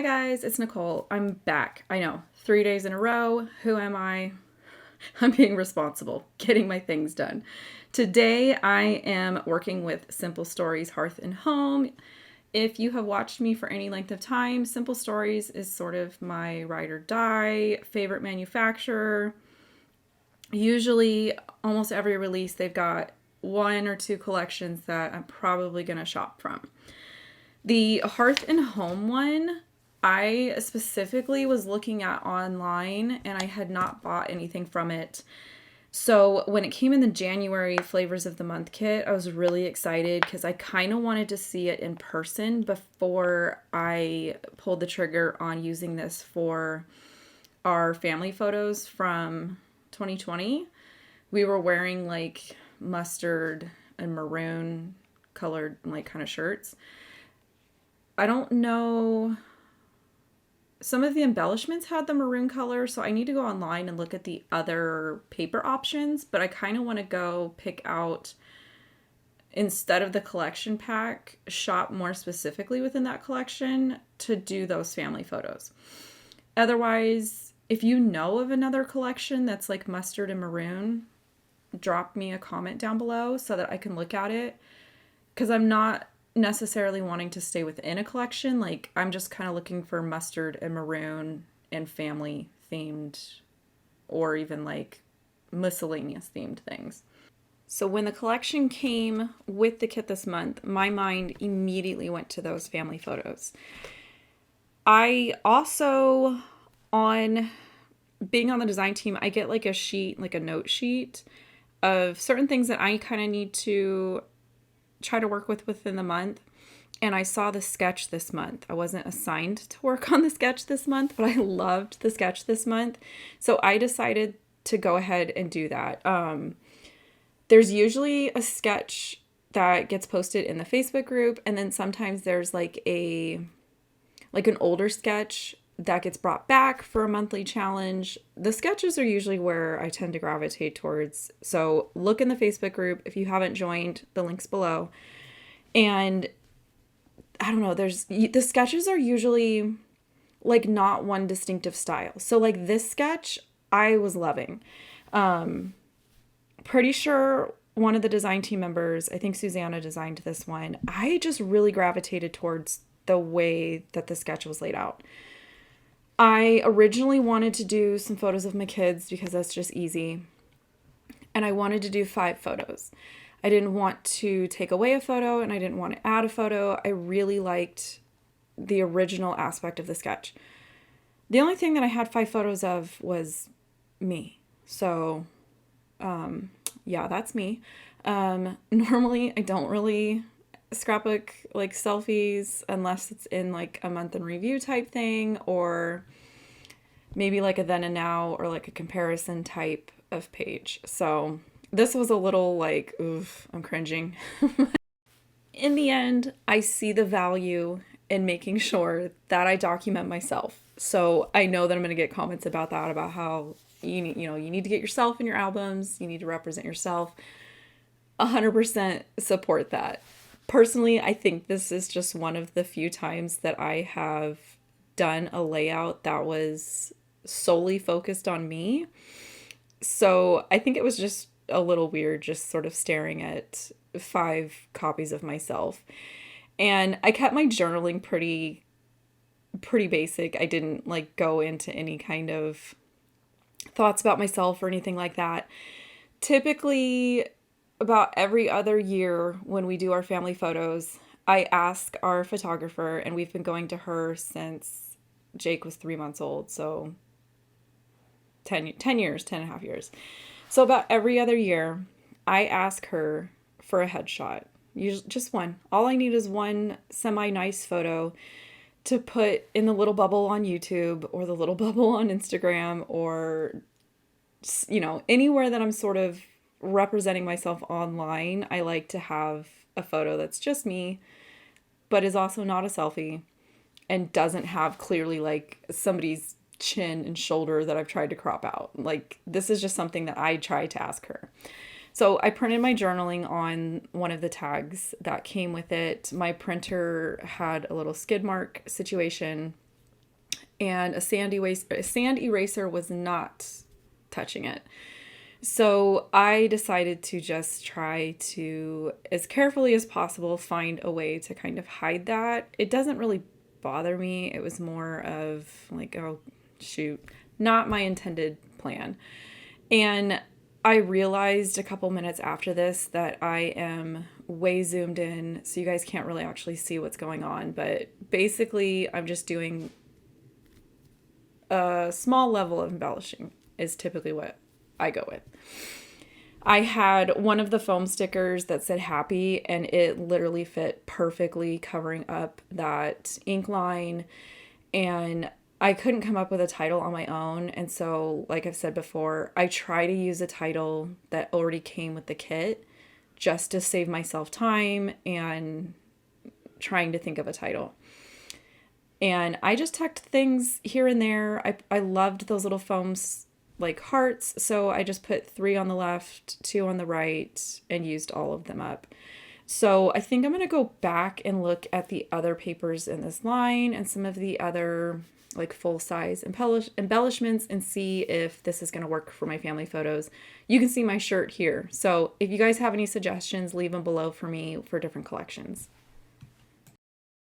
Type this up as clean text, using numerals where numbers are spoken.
Hi guys, it's Nicole. I'm back. I know, 3 days in a row. Who am I? I'm being responsible, getting my things done. Today I am working with Simple Stories Hearth and Home. If you have watched me for any length of time, Simple Stories is sort of my ride or die favorite manufacturer. Usually, almost every release, they've got one or two collections that I'm probably going to shop from. The Hearth and Home one, I specifically was looking at online and I had not bought anything from it. So when it came in the January Flavors of the Month kit, I was really excited because I kind of wanted to see it in person before I pulled the trigger on using this for our family photos from 2020. We were wearing like mustard and maroon colored like kind of shirts. I don't know. Some of the embellishments had the maroon color, so I need to go online and look at the other paper options, but I kind of want to go pick out, instead of the collection pack, shop more specifically within that collection to do those family photos. Otherwise, if you know of another collection that's like mustard and maroon, drop me a comment down below so that I can look at it, because I'm not necessarily wanting to stay within a collection. Like, I'm just kind of looking for mustard and maroon and family themed, or even like miscellaneous themed things. So when the collection came with the kit this month, my mind immediately went to those family photos. I also, on being on the design team, I get like a sheet, like a note sheet of certain things that I kind of need to try to work with within the month. And I saw the sketch this month. I wasn't assigned to work on the sketch this month, but I loved the sketch this month. So I decided to go ahead and do that. There's usually a sketch that gets posted in the Facebook group, and then sometimes there's like an older sketch that gets brought back for a monthly challenge. The sketches are usually where I tend to gravitate towards. So look in the Facebook group if you haven't joined, the link's below. And I don't know, the sketches are usually like not one distinctive style. So like this sketch I was loving. Pretty sure one of the design team members, I think Susanna, designed this one. I just really gravitated towards the way that the sketch was laid out. I originally wanted to do some photos of my kids because that's just easy. And I wanted to do 5 photos. I didn't want to take away a photo and I didn't want to add a photo. I really liked the original aspect of the sketch. The only thing that I had 5 photos of was me. So, yeah, that's me. Normally I don't really scrapbook like selfies unless it's in like a month in review type thing, or maybe like a then and now, or like a comparison type of page. So this was a little like, oof, I'm cringing. In the end, I see the value in making sure that I document myself. So I know that I'm going to get comments about that, about how you need to get yourself in your albums, you need to represent yourself. 100% support that. Personally, I think this is just one of the few times that I have done a layout that was solely focused on me. So I think it was just a little weird just sort of staring at 5 copies of myself. And I kept my journaling pretty basic. I didn't like go into any kind of thoughts about myself or anything like that. Typically, about every other year when we do our family photos, I ask our photographer, and we've been going to her since Jake was 3 months old. So 10 years, 10 and a half years. So about every other year, I ask her for a headshot. Usually just one. All I need is one semi-nice photo to put in the little bubble on YouTube, or the little bubble on Instagram, or, anywhere that I'm sort of representing myself online. I like to have a photo that's just me, but is also not a selfie and doesn't have clearly like somebody's chin and shoulder that I've tried to crop out. Like, this is just something that I tried to ask her. So I printed my journaling on one of the tags that came with it. My printer had a little skid mark situation, and a sand eraser was not touching it. So I decided to just try to, as carefully as possible, find a way to kind of hide that. It doesn't really bother me. It was more of like, oh, shoot, not my intended plan. And I realized a couple minutes after this that I am way zoomed in, so you guys can't really actually see what's going on. But basically, I'm just doing a small level of embellishing is typically what I go with. I had one of the foam stickers that said happy, and it literally fit perfectly covering up that ink line. And I couldn't come up with a title on my own. And so, like I've said before, I try to use a title that already came with the kit just to save myself time and trying to think of a title. And I just tucked things here and there. I loved those little foams like hearts. So I just put 3 on the left, 2 on the right, and used all of them up. So I think I'm going to go back and look at the other papers in this line and some of the other like full-size embellishments and see if this is going to work for my family photos. You can see my shirt here. So if you guys have any suggestions, leave them below for me for different collections.